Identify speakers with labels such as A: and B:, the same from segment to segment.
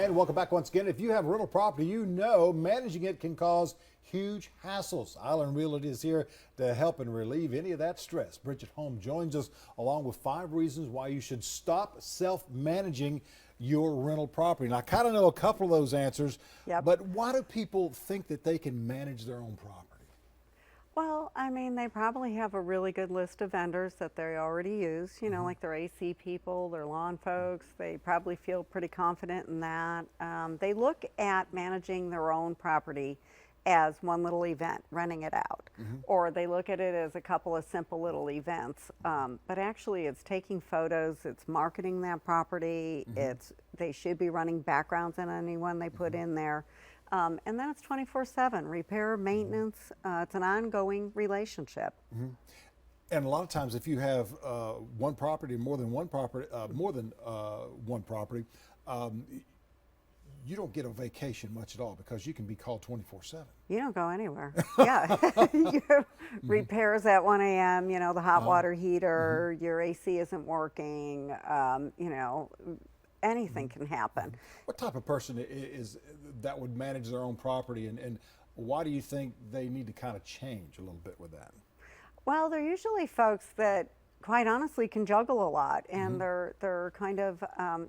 A: And welcome back once again. If you have rental property, you know managing it can cause huge hassles. Island Realty is here to help and relieve any of that stress. Bridget Holm joins us along with 5 reasons why you should stop self-managing your rental property. And I kind of know a couple of those answers, but why do people think that they can manage their own property?
B: Well, I mean, they probably have a really good list of vendors that they already use, you know, like their AC people, their lawn folks. They probably feel pretty confident in that. They look at managing their own property as one little event, renting it out. Or they look at it as a couple of simple little events. But actually, it's taking photos, it's marketing that property, they should be running backgrounds on anyone they put in there. And then it's 24/7, repair, maintenance. It's an ongoing relationship.
A: And a lot of times if you have one property, more than one property, you don't get a vacation much at all because you can be called 24/7.
B: You don't go anywhere. Yeah. Your repairs at 1 a.m., you know, the hot water heater, your AC isn't working, you know, anything can happen.
A: What type of person is that would manage their own property, and why do you think they need to kind of change a little bit with that?
B: Well, they're usually folks that quite honestly can juggle a lot, and they're kind of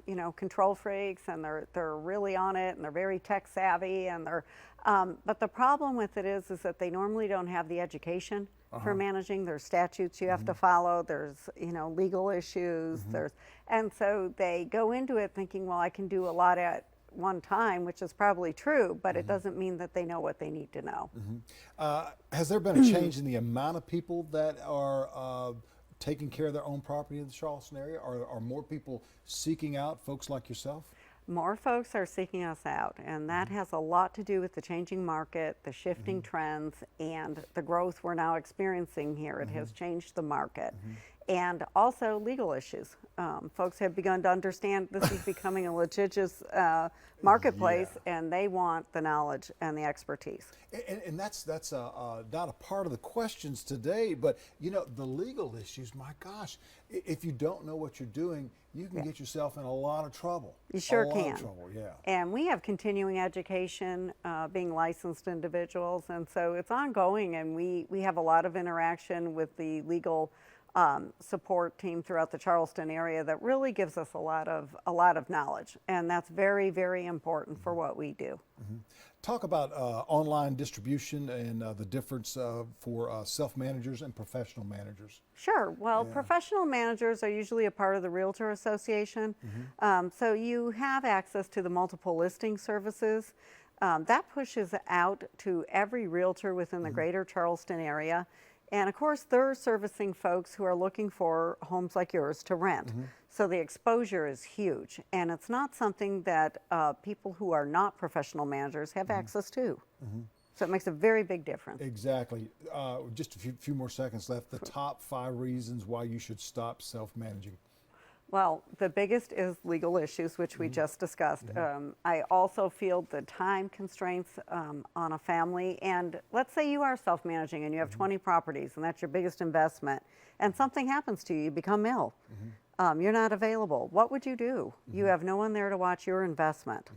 B: you know, control freaks, and they're really on it, and they're very tech savvy, and they're but the problem with it is that they normally don't have the education for managing. There's statutes you have to follow, there's, you know, legal issues, and so they go into it thinking, well, I can do a lot at one time, which is probably true, but it doesn't mean that they know what they need to know.
A: Has there been a change in the amount of people that are taking care of their own property in the Charleston area? Are more people seeking out folks like yourself?
B: More folks are seeking us out, and that has a lot to do with the changing market, the shifting trends, and the growth we're now experiencing here. It has changed the market. And also legal issues. Folks have begun to understand this is becoming a litigious marketplace, and they want the knowledge and the expertise.
A: And that's not a part of the questions today, but you know, the legal issues, my gosh, if you don't know what you're doing, you can get yourself in a lot of trouble.
B: You sure can.
A: A lot of trouble, yeah.
B: And we have continuing education, being licensed individuals, and so it's ongoing, and we have a lot of interaction with the legal support team throughout the Charleston area that really gives us a lot of knowledge, and that's very, very important for what we do.
A: Talk about online distribution and the difference for self-managers and professional managers.
B: Sure. Well, professional managers are usually a part of the Realtor Association, so you have access to the multiple listing services. That pushes out to every realtor within the greater Charleston area. And of course, they're servicing folks who are looking for homes like yours to rent. So the exposure is huge. And it's not something that people who are not professional managers have access to. So it makes a very big difference.
A: Exactly. Just a few more seconds left. The top 5 reasons why you should stop self-managing.
B: Well, the biggest is legal issues, which we just discussed. I also feel the time constraints on a family. And let's say you are self-managing and you have 20 properties and that's your biggest investment, and something happens to you, you become ill. You're not available. What would you do? You have no one there to watch your investment.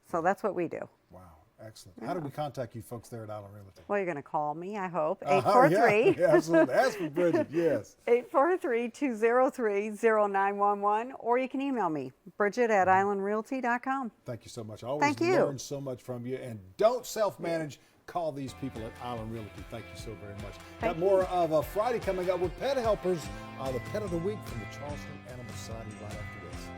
B: So that's what we do.
A: Wow. Excellent. How do we contact you folks there at Island Realty?
B: Well, you're going to call me, I hope. 843.
A: Yeah, absolutely. Ask for Bridget, yes.
B: 843-203-0911, or you can email me, Bridget@islandrealty.com.
A: Thank you so much. I always learn so much from you. And don't self-manage. Call these people at Island Realty. Thank you so very much. Got more of a Friday coming up with Pet Helpers, the Pet of the Week from the Charleston Animal Society right after this.